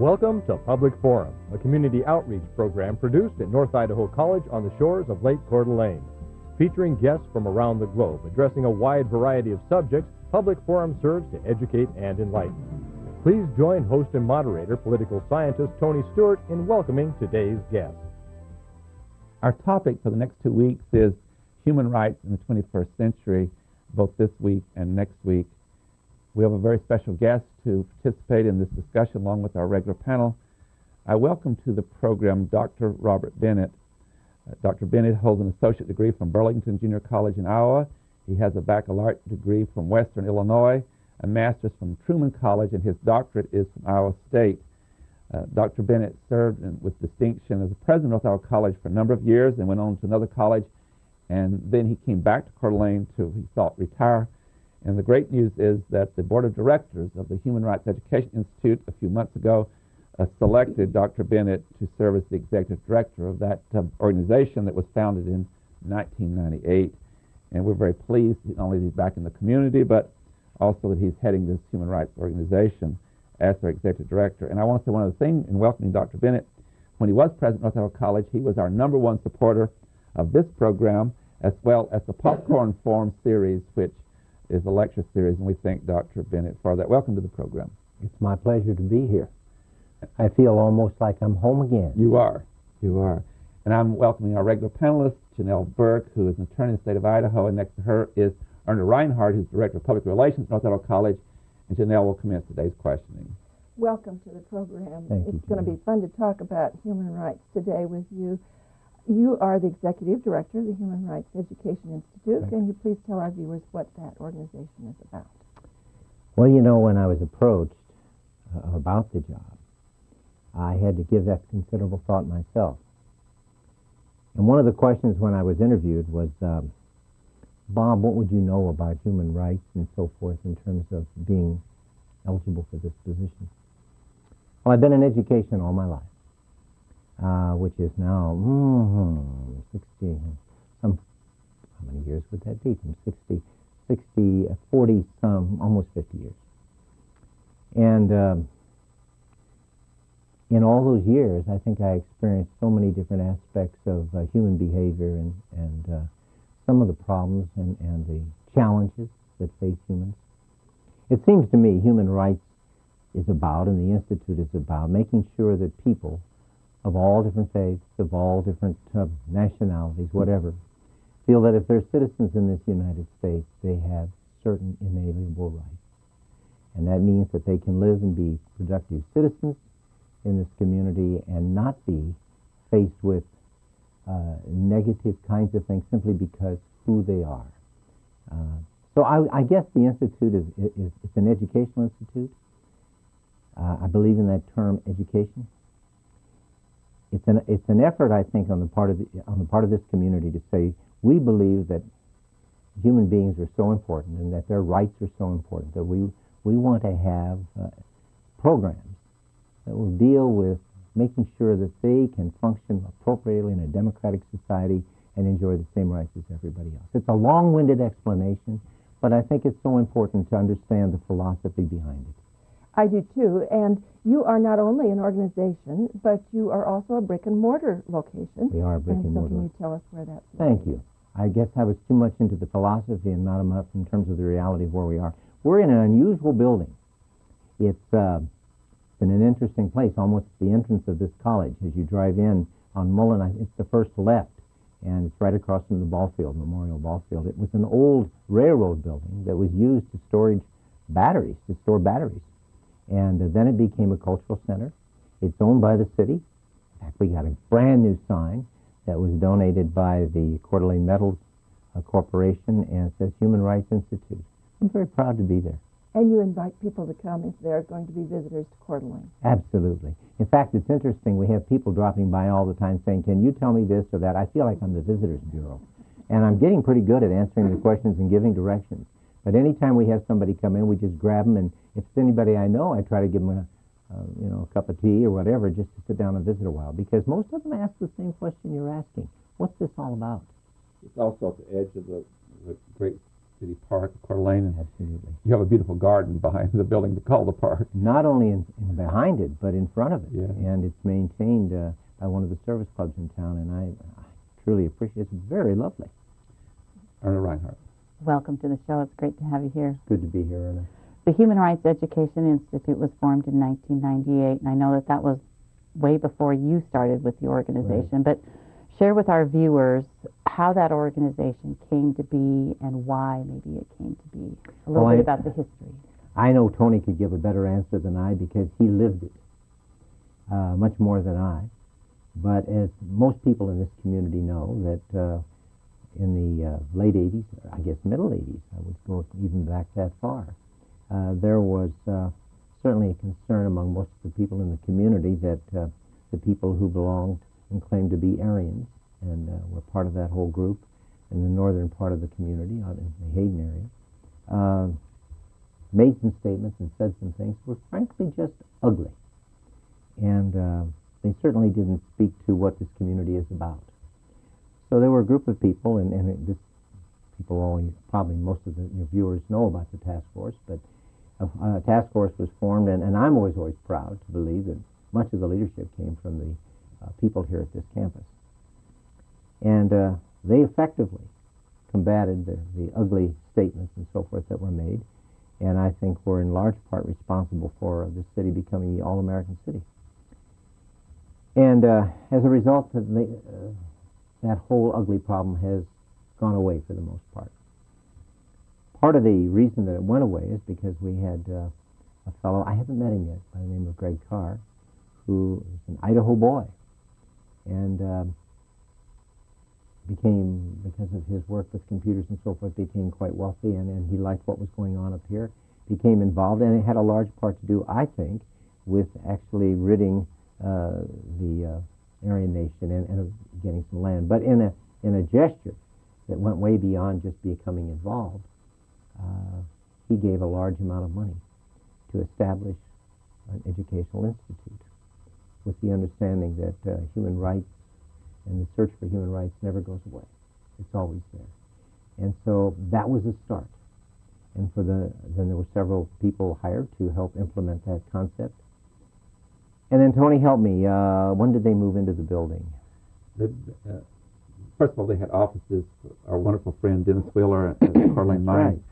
Welcome to Public Forum, a community outreach program produced at North Idaho College on the shores of Lake Coeur d'Alene. Featuring guests from around the globe addressing a wide variety of subjects, Public Forum serves to educate and enlighten. Please join host and moderator, political scientist Tony Stewart, in welcoming today's guest. Our topic for the next 2 weeks is human rights in the 21st century, both this week and next week. We have a very special guest to participate in this discussion along with our regular panel. I welcome to the program Dr. Robert Bennett. Dr. Bennett holds an associate degree from Burlington Junior College in Iowa. He has a baccalaureate degree from Western Illinois, a master's from Truman College, and his doctorate is from Iowa State. Dr. Bennett served with distinction as the president of North Idaho College for a number of years and went on to another college, and then he came back to Coeur d'Alene to, he thought, retire. And the great news is that the board of directors of the Human Rights Education Institute a few months ago selected Dr. Bennett to serve as the executive director of that organization that was founded in 1998. And we're very pleased not only that he's back in the community, but also that he's heading this human rights organization as their executive director. And I want to say one other thing in welcoming Dr. Bennett. When he was president of North Idaho College, he was our #1 supporter of this program, as well as the Popcorn Forum series, which is a lecture series, and we thank Dr. Bennett for that. Welcome to the program. It's my pleasure to be here. I feel almost like I'm home again. You are. You are. And I'm welcoming our regular panelist, Janelle Burke, who is an attorney in the state of Idaho, and next to her is Erna Reinhardt, who's Director of Public Relations at North Idaho College, and Janelle will commence today's questioning. Welcome to the program. Thank you, It's going to be fun to talk about human rights today with you. You are the executive director of the Human Rights Education Institute. Right. Can you please tell our viewers what that organization is about? Well, you know, when I was approached about the job, I had to give that considerable thought myself. And one of the questions when I was interviewed was, Bob, what would you know about human rights and so forth in terms of being eligible for this position? Well, I've been in education all my life. Which is now 60, how many years would that be? From 40 some, almost 50 years. And in all those years, I think I experienced so many different aspects of human behavior and some of the problems and the challenges that face humans. It seems to me human rights is about, and the Institute is about, making sure that people of all different faiths, of all different nationalities, whatever, feel that if they're citizens in this United States, they have certain inalienable rights. And that means that they can live and be productive citizens in this community and not be faced with negative kinds of things simply because who they are. So I guess the Institute is it's an educational institute. I believe in that term, education. It's an effort, I think, on the part of this community to say we believe that human beings are so important and that their rights are so important that we want to have programs that will deal with making sure that they can function appropriately in a democratic society and enjoy the same rights as everybody else. It's a long-winded explanation, but I think it's so important to understand the philosophy behind it. I do too, and you are not only an organization, but you are also a brick-and-mortar location. We are a brick-and-mortar. So can you tell us where that's Thank you. I guess I was too much into the philosophy and not enough in terms of the reality of where we are. We're in an unusual building. It's in an interesting place, almost at the entrance of this college. As you drive in on Mullen, it's the first left, and it's right across from the ball field, Memorial Ball Field. It was an old railroad building that was used to store batteries. And then it became a cultural center. It's owned by the city. In fact, we got a brand new sign that was donated by the Coeur d'Alene Metals Corporation, and it says Human Rights Institute. I'm very proud to be there. And you invite people to come if they're going to be visitors to Coeur d'Alene. Absolutely. In fact, it's interesting. We have people dropping by all the time saying, can you tell me this or that? I feel like I'm the Visitors Bureau. And I'm getting pretty good at answering the questions and giving directions. But anytime we have somebody come in, we just grab them, and if it's anybody I know, I try to give them a cup of tea or whatever, just to sit down and visit a while, because most of them ask the same question you're asking. What's this all about? It's also at the edge of the great city park of Coeur d'Alene. And Absolutely. you have a beautiful garden behind the building to call the park. Not only in behind it, but in front of it. Yeah. And it's maintained by one of the service clubs in town, and I truly appreciate it. It's very lovely. Erna Reinhardt. Welcome to the show. It's great to have you here. Good to be here, Erna. The Human Rights Education Institute was formed in 1998, and I know that was way before you started with the organization. Right. But share with our viewers how that organization came to be and why maybe it came to be. A little bit about the history. I know Tony could give a better answer than I because he lived it much more than I. But as most people in this community know, that in the late 80s, I guess middle 80s, I would go even back that far, there was certainly a concern among most of the people in the community that the people who belonged and claimed to be Aryans and were part of that whole group in the northern part of the community, out in the Hayden area, made some statements and said some things that were frankly just ugly. And they certainly didn't speak to what this community is about. So there were a group of people, and this people always, probably most of your viewers know about the task force, but a task force was formed, and I'm always proud to believe that much of the leadership came from the people here at this campus. And they effectively combated the ugly statements and so forth that were made, and I think were in large part responsible for the city becoming the All-American City. And as a result, that whole ugly problem has gone away for the most part. Part of the reason that it went away is because we had a fellow, I haven't met him yet, by the name of Greg Carr, who is an Idaho boy, and became, because of his work with computers and so forth, became quite wealthy, and he liked what was going on up here, became involved, and it had a large part to do, I think, with actually ridding the Aryan nation and getting some land. But in a gesture that went way beyond just becoming involved, he gave a large amount of money to establish an educational institute with the understanding that human rights and the search for human rights never goes away. It's always there. And so that was a start. And then there were several people hired to help implement that concept. And then Tony helped me. When did they move into the building? First of all, they had offices. Our wonderful friend Dennis Wheeler at Coeur d'Alene Mines, right.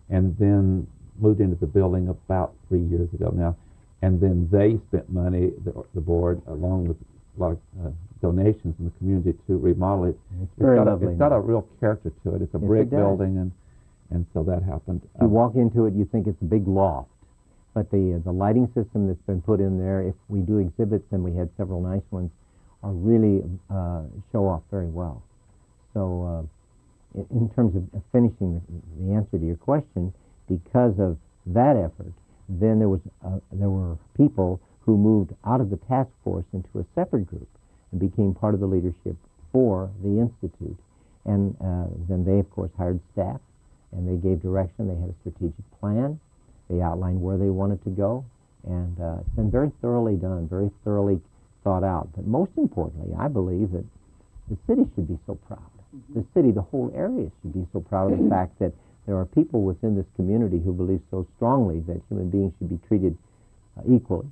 And then moved into the building about 3 years ago now. And then they spent money, the board, along with a lot of donations in the community to remodel it. It's very lovely. It's got a real character to it. It's a brick building, and so that happened. You walk into it, you think it's a big loft. But the lighting system that's been put in there, if we do exhibits, and we had several nice ones, are really show off very well. So in terms of finishing the answer to your question, because of that effort, then there were people who moved out of the task force into a separate group and became part of the leadership for the Institute. And then they, of course, hired staff, and they gave direction. They had a strategic plan. They outlined where they wanted to go, and it's been very thoroughly done, very thoroughly thought out. But most importantly, I believe that the city should be so proud. The city, the whole area should be so proud of the fact that there are people within this community who believe so strongly that human beings should be treated equally,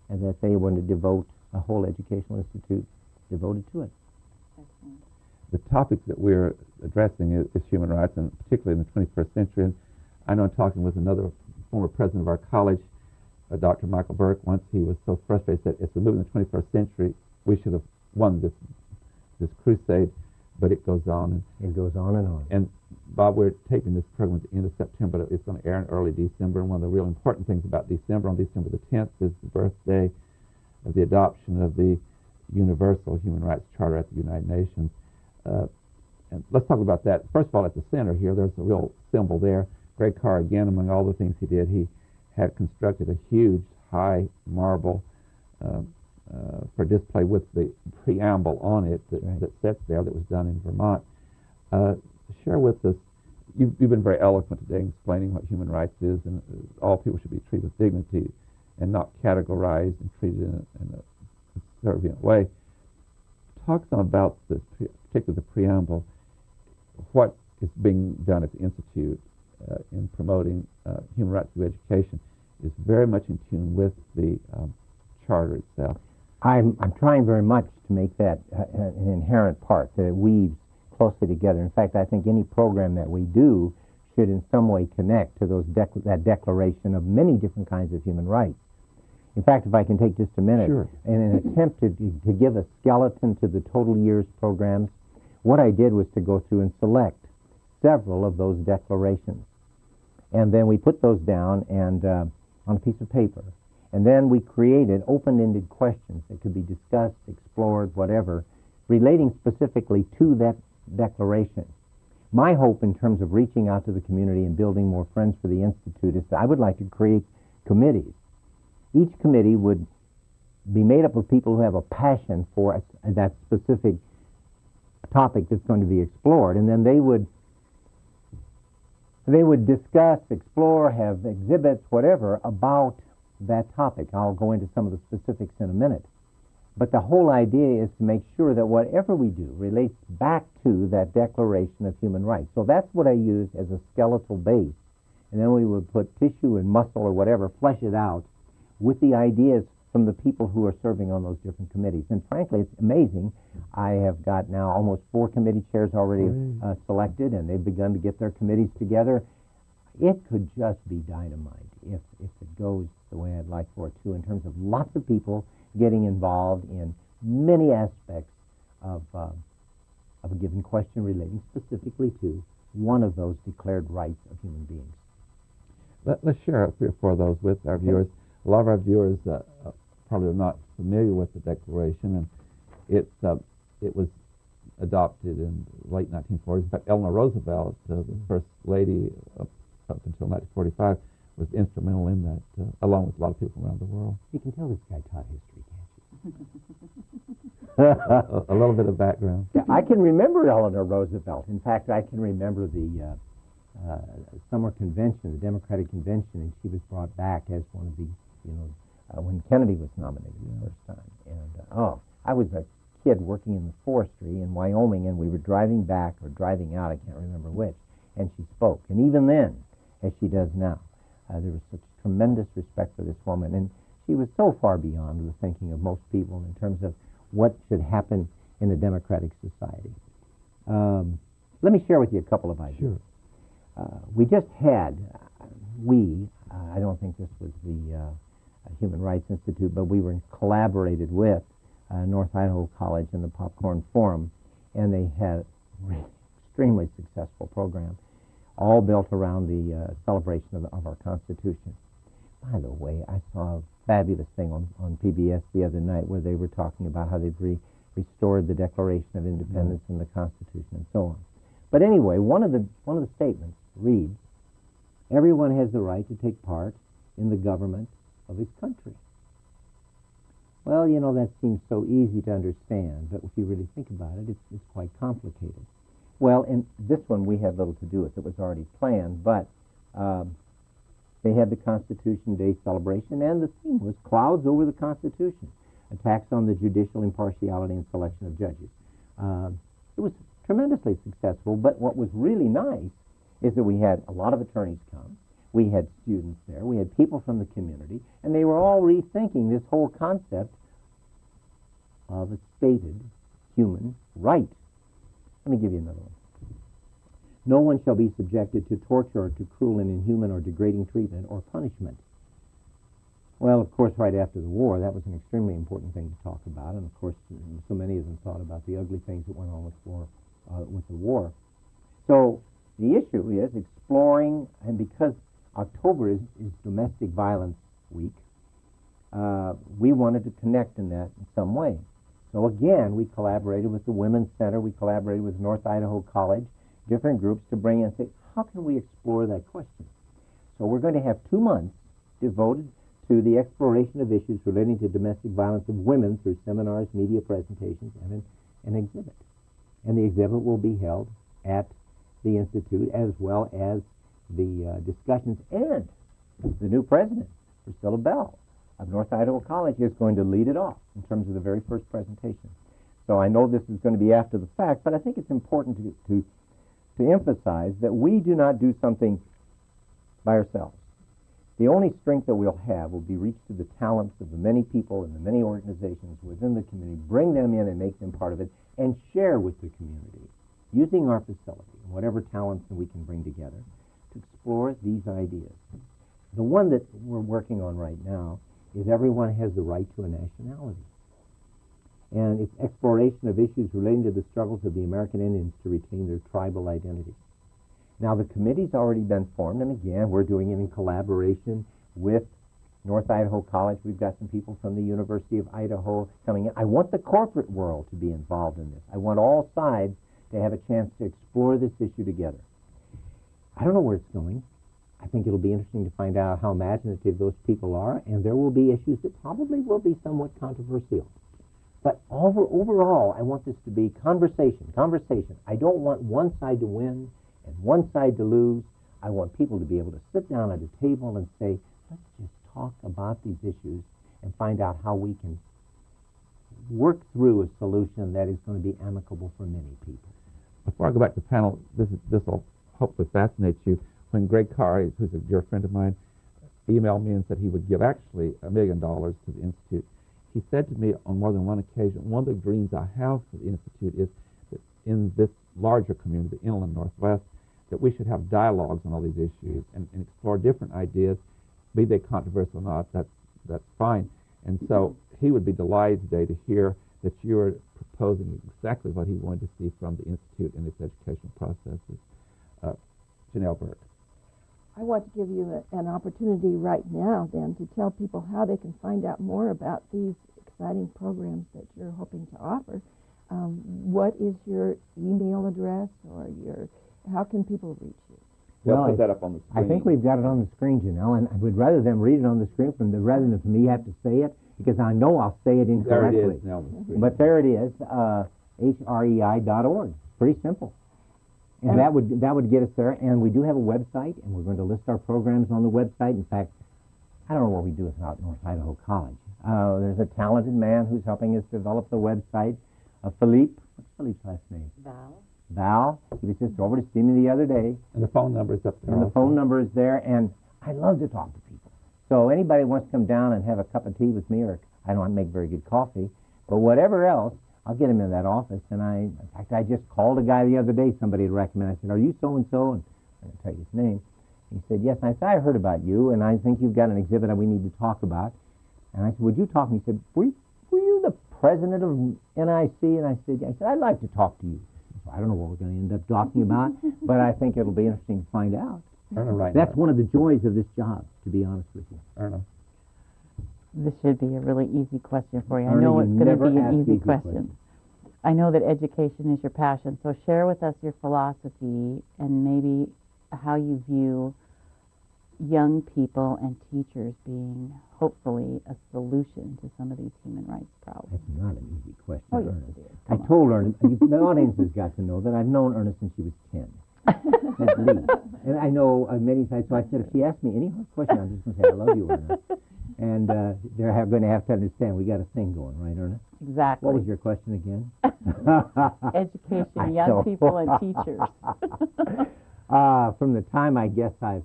and that they want to devote a whole educational institute devoted to it. Excellent. The topics that we're addressing is human rights, and particularly in the 21st century. And I know I'm talking with another former president of our college, Dr. Michael Burke. Once he was so frustrated that as we move in the 21st century, we should have won this crusade, but it goes on. It goes on and on. And Bob, we're taping this program at the end of September, but it's going to air in early December. And one of the real important things about December, on December the 10th, is the birthday of the adoption of the Universal Human Rights Charter at the United Nations. And let's talk about that. First of all, at the center here, there's a real symbol there. Greg Carr, again, among all the things he did, he had constructed a huge, high marble for display with the preamble on it that sits there, that was done in Vermont. Share with us, you've been very eloquent today in explaining what human rights is, and all people should be treated with dignity and not categorized and treated in a subservient way. Talk some about this, particularly the preamble, what is being done at the Institute in promoting human rights through education is very much in tune with the charter itself. I'm trying very much to make that an inherent part, that it weaves closely together. In fact, I think any program that we do should in some way connect to that declaration of many different kinds of human rights. In fact, if I can take just a minute, Sure. in an attempt to give a skeleton to the total year's programs, what I did was to go through and select several of those declarations. And then we put those down and on a piece of paper. And then we created open-ended questions that could be discussed, explored, whatever, relating specifically to that declaration. My hope in terms of reaching out to the community and building more friends for the Institute is that I would like to create committees. Each committee would be made up of people who have a passion for that specific topic that's going to be explored, and then they would discuss, explore, have exhibits, whatever, about that topic. I'll go into some of the specifics in a minute. But the whole idea is to make sure that whatever we do relates back to that Declaration of Human Rights. So that's what I use as a skeletal base. And then we would put tissue and muscle or whatever, flesh it out with the ideas from the people who are serving on those different committees. And frankly, it's amazing. I have got now almost 4 committee chairs already selected, and they've begun to get their committees together. It could just be dynamite if it goes the way I'd like for it to, in terms of lots of people getting involved in many aspects of a given question relating specifically to one of those declared rights of human beings. Let's share 3 or 4 of those with our viewers. A lot of our viewers probably are not familiar with the Declaration, and it was adopted in the late 1940s. In fact, Eleanor Roosevelt, the first lady up until 1945, was instrumental in that, along with a lot of people around the world. You can tell this guy taught history, can't you? A little bit of background. Yeah, I can remember Eleanor Roosevelt. In fact, I can remember the summer convention, the Democratic convention, and she was brought back as one of the, when Kennedy was nominated the first time. And, I was a kid working in the forestry in Wyoming, and we were driving back or driving out, I can't remember which, and she spoke. And even then, as she does now, there was such tremendous respect for this woman, and she was so far beyond the thinking of most people in terms of what should happen in a democratic society. Let me share with you a couple of ideas. Sure. We just had, I don't think this was the Human Rights Institute, but we were collaborated with North Idaho College and the Popcorn Forum, and they had an extremely successful program, all built around the celebration of our Constitution. By the way, I saw a fabulous thing on PBS the other night where they were talking about how they've restored the Declaration of Independence and the Constitution and so on. But anyway, one of the statements reads, "Everyone has the right to take part in the government of his country." Well, that seems so easy to understand, but if you really think about it, it's quite complicated. Well, in this one we had little to do with. It was already planned, but they had the Constitution Day celebration, and the theme was Clouds Over the Constitution, attacks on the judicial impartiality and selection of judges. It was tremendously successful, but what was really nice is that we had a lot of attorneys come, we had students there, we had people from the community, and they were all rethinking this whole concept of a stated human right. Let me give you another one. "No one shall be subjected to torture or to cruel and inhuman or degrading treatment or punishment." Well, of course, right after the war, that was an extremely important thing to talk about, and of course, so many of them thought about the ugly things that went on with the war. So the issue is exploring, and because October is Domestic Violence Week, we wanted to connect in that in some way. So again, we collaborated with the Women's Center, we collaborated with North Idaho College, different groups to bring in and say, how can we explore that question? So we're going to have 2 months devoted to the exploration of issues relating to domestic violence of women through seminars, media presentations, and an exhibit. And the exhibit will be held at the Institute, as well as the discussions. And the new president, Priscilla Bell, of North Idaho College, is going to lead it off in terms of the very first presentation. So I know this is going to be after the fact, but I think it's important to emphasize that we do not do something by ourselves. The only strength that we'll have will be reach to the talents of the many people and the many organizations within the community, bring them in and make them part of it, and share with the community, using our facility and whatever talents that we can bring together to explore these ideas. The one that we're working on right now is everyone has the right to a nationality. And it's exploration of issues relating to the struggles of the American Indians to retain their tribal identity. Now, the committee's already been formed, and again, we're doing it in collaboration with North Idaho College. We've got some people from the University of Idaho coming in. I want the corporate world to be involved in this. I want all sides to have a chance to explore this issue together. I don't know where it's going. I think it'll be interesting to find out how imaginative those people are, and there will be issues that probably will be somewhat controversial. But overall, I want this to be conversation. I don't want one side to win and one side to lose. I want people to be able to sit down at a table and say, let's just talk about these issues and find out how we can work through a solution that is going to be amicable for many people. Before I go back to the panel, this will hopefully fascinate you. When Greg Carr, who's a dear friend of mine, emailed me and said he would give actually $1 million to the Institute, he said to me on more than one occasion, one of the dreams I have for the Institute is that in this larger community, the inland Northwest, that we should have dialogues on all these issues and explore different ideas, be they controversial or not, that's fine. And so he would be delighted today to hear that you are proposing exactly what he wanted to see from the Institute in its educational processes. Janelle Burke. I want to give you an opportunity right now, then, to tell people how they can find out more about these exciting programs that you're hoping to offer. What is your email address, or how can people reach you? Well, put that up on the screen. I think we've got it on the screen, Janelle, and I would rather them read it on the screen rather than for me have to say it, because I know I'll say it incorrectly. There it is now on the screen. But there it is, hrei.org. Pretty simple. And that would get us there. And we do have a website, and we're going to list our programs on the website. In fact, I don't know what we do without North Idaho College. There's a talented man who's helping us develop the website, Philippe. What's Philippe's last name? Val. He was just over to see me the other day. And the phone number is up there. And the phone number is there. And I love to talk to people. So anybody who wants to come down and have a cup of tea with me, or I don't make very good coffee, but whatever else, I'll get him in that office. And in fact, I just called a guy the other day, somebody had recommended. I said, are you so-and-so? And I didn't tell you his name. He said, yes. And I said, I heard about you, and I think you've got an exhibit that we need to talk about. And I said, would you talk? And he said, were you the president of NIC? And I said, yeah. He said, I'd like to talk to you. So I don't know what we're going to end up talking about, but I think it'll be interesting to find out. That's one of the joys of this job, to be honest with you. Erna. This should be a really easy question for you. I Erna, know it's going to be an easy question. question. I know that education is your passion, so share with us your philosophy and maybe how you view young people and teachers being, hopefully, a solution to some of these human rights problems. That's not an easy question, Oh, yes, Ernest. it is. I told Ernest, the audience has got to know that I've known Ernest since she was 10. At least. And I know many times, so I said, if she asks me any hard question, I'm just going to say, I love you, Ernest. And they're going to have to understand we got a thing going, right, Ernest? Exactly. What was your question again? Education, young people and teachers. From the time I guess I've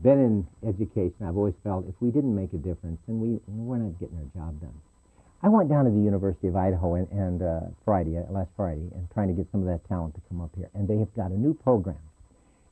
been in education, I've always felt if we didn't make a difference, then we're not getting our job done. I went down to the University of Idaho and last Friday, and trying to get some of that talent to come up here, and they have got a new program.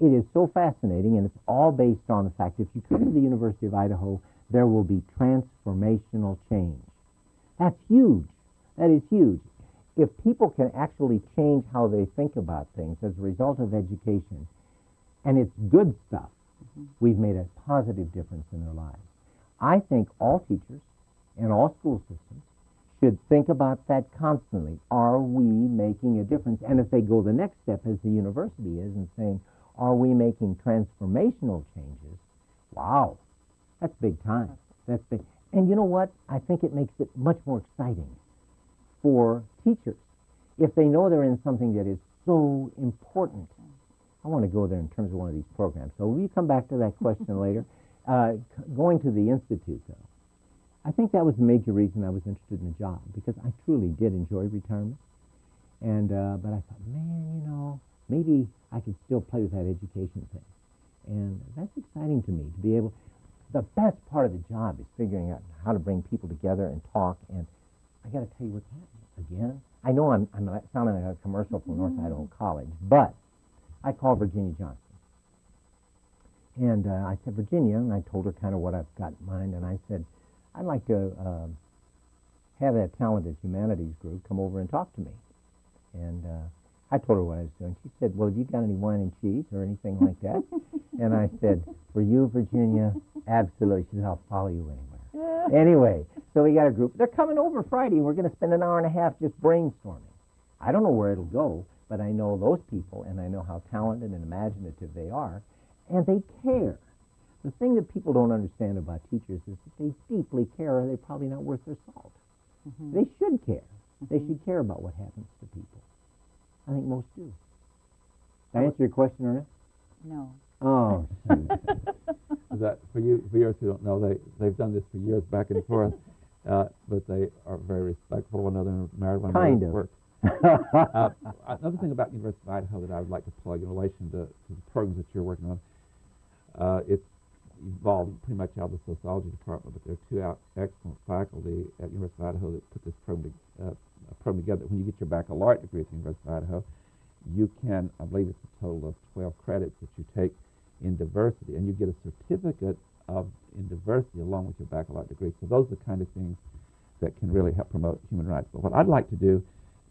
It is so fascinating, and it's all based on the fact that if you come to the University of Idaho, there will be transformational change. That's huge. That is huge. If people can actually change how they think about things as a result of education, and it's good stuff, we've made a positive difference in their lives. I think all teachers and all school systems should think about that constantly. Are we making a difference? And if they go the next step, as the university is, and saying, are we making transformational changes? Wow, that's big time. That's big. And you know what? I think it makes it much more exciting for teachers if they know they're in something that is so important. I want to go there in terms of one of these programs. So will you come back to that question later? Going to the Institute, though, I think that was the major reason I was interested in the job, because I truly did enjoy retirement. And but I thought, man, maybe I could still play with that education thing. And that's exciting to me, to be able, the best part of the job is figuring out how to bring people together and talk. And I got to tell you what's happening again. I know I'm sounding like a commercial from North Idaho College, but I called Virginia Johnson. And I said, Virginia, and I told her kind of what I've got in mind, and I said, I'd like to have that talented humanities group come over and talk to me. And I told her what I was doing. She said, well, have you got any wine and cheese or anything like that? And I said, for you, Virginia, absolutely. She said, I'll follow you anywhere. Anyway, so we got a group. They're coming over Friday, and we're going to spend an hour and a half just brainstorming. I don't know where it'll go, but I know those people, and I know how talented and imaginative they are, and they care. The thing that people don't understand about teachers is that they deeply care, or they're probably not worth their salt. Mm-hmm. They should care. Mm-hmm. They should care about what happens to people. I think most do. Did I answer your question, Ernest? No. Oh, shoot. Is that for you? For yours who don't know, they've done this for years, back and forth, but they are very respectful of one another and married one another. Kind of. Work. Another thing about University of Idaho that I would like to plug in relation to the programs that you're working on, it's evolved pretty much out of the sociology department, but there are two excellent faculty at University of Idaho that put this program together. When you get your baccalaureate degree at the University of Idaho, you can, I believe it's a total of 12 credits that you take in diversity, and you get a certificate in diversity along with your baccalaureate degree. So those are the kind of things that can really help promote human rights. But what I'd like to do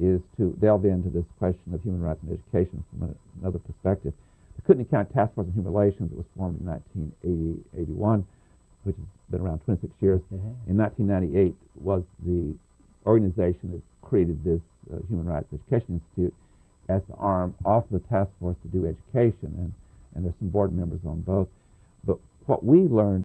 is to delve into this question of human rights and education from another perspective. The Kootenai County Task Force on Human Relations, that was formed in 1981, which has been around 26 years. Mm-hmm. In 1998 was the organization that created this Human Rights Education Institute as the arm of the task force to do education, and there's some board members on both. But what we learned